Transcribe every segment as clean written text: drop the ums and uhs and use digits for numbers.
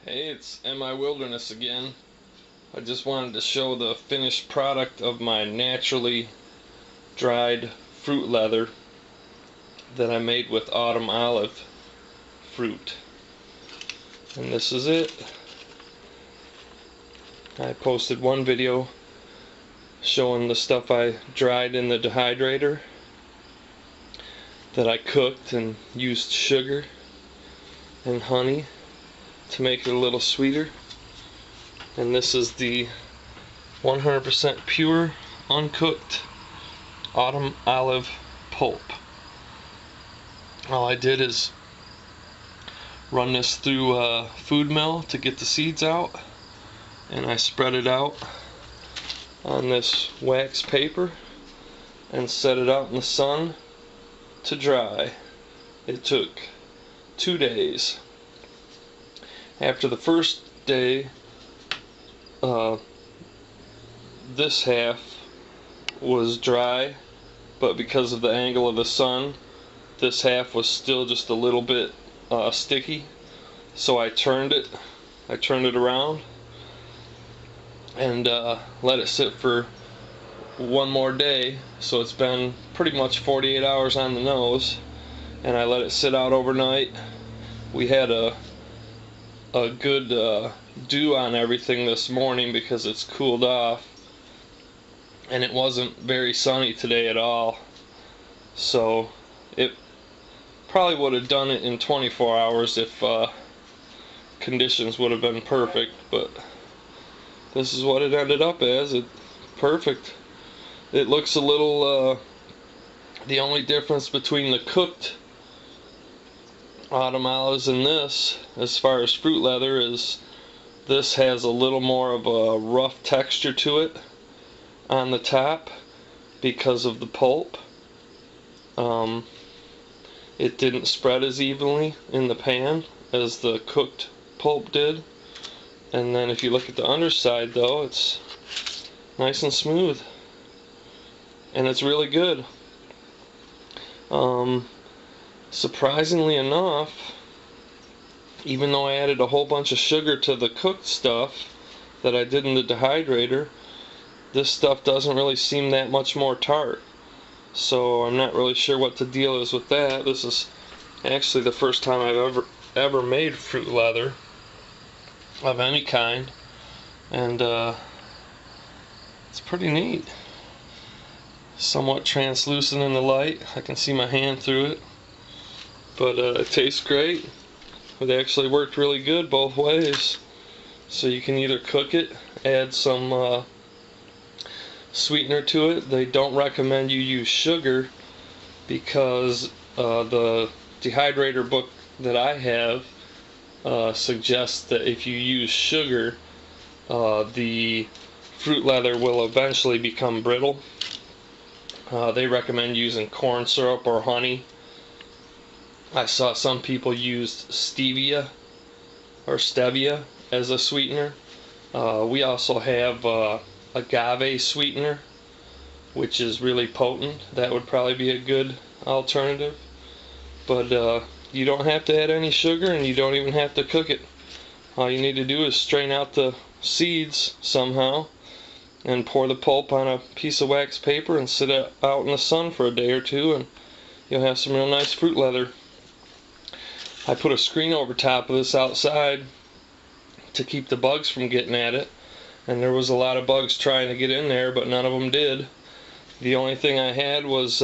Hey, it's MiWilderness again. I just wanted to show the finished product of my naturally dried fruit leather that I made with autumn olive fruit. And this is it. I posted one video showing the stuff I dried in the dehydrator that I cooked and used sugar and honey to make it a little sweeter. And this is the 100% pure, uncooked autumn olive pulp. All I did is run this through a food mill to get the seeds out, and I spread it out on this wax paper and set it out in the sun to dry. It took 2 days. After the first day, this half was dry, but because of the angle of the sun, this half was still just a little bit sticky. So I turned it around and let it sit for one more day. So it's been pretty much 48 hours on the nose, and I let it sit out overnight. We had a good dew on everything this morning because it's cooled off, and it wasn't very sunny today at all, so it probably would have done it in 24 hours if conditions would have been perfect, but this is what it ended up as. It's perfect. It looks a little the only difference between the cooked autumn olives and this, as far as fruit leather, is this has a little more of a rough texture to it on the top because of the pulp. It didn't spread as evenly in the pan as the cooked pulp did. And then if you look at the underside though, it's nice and smooth, and it's really good. Surprisingly enough, even though I added a whole bunch of sugar to the cooked stuff that I did in the dehydrator, this stuff doesn't really seem that much more tart. So I'm not really sure what the deal is with that. This is actually the first time I've ever made fruit leather of any kind, and it's pretty neat. Somewhat translucent in the light. I can see my hand through it. But it tastes great. It actually worked really good both ways. So you can either cook it, add some sweetener to it. They don't recommend you use sugar because the dehydrator book that I have suggests that if you use sugar, the fruit leather will eventually become brittle. They recommend using corn syrup or honey. I saw some people used stevia or stevia as a sweetener. We also have agave sweetener, which is really potent. That would probably be a good alternative. But you don't have to add any sugar, and you don't even have to cook it. All you need to do is strain out the seeds somehow and pour the pulp on a piece of wax paper and sit it out in the sun for a day or two, and you'll have some real nice fruit leather. I put a screen over top of this outside to keep the bugs from getting at it, and there was a lot of bugs trying to get in there, but none of them did. The only thing I had was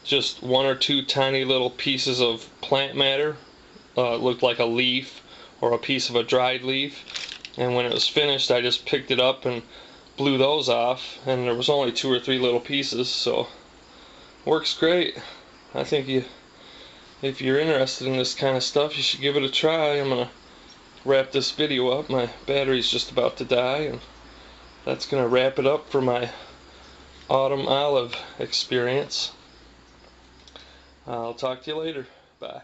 just one or two tiny little pieces of plant matter. It looked like a leaf or a piece of a dried leaf, and when it was finished I just picked it up and blew those off, and there was only 2 or 3 little pieces, so works great. I think if you're interested in this kind of stuff, you should give it a try. I'm gonna wrap this video up. My battery's just about to die, and that's gonna wrap it up for my autumn olive experience. I'll talk to you later. Bye.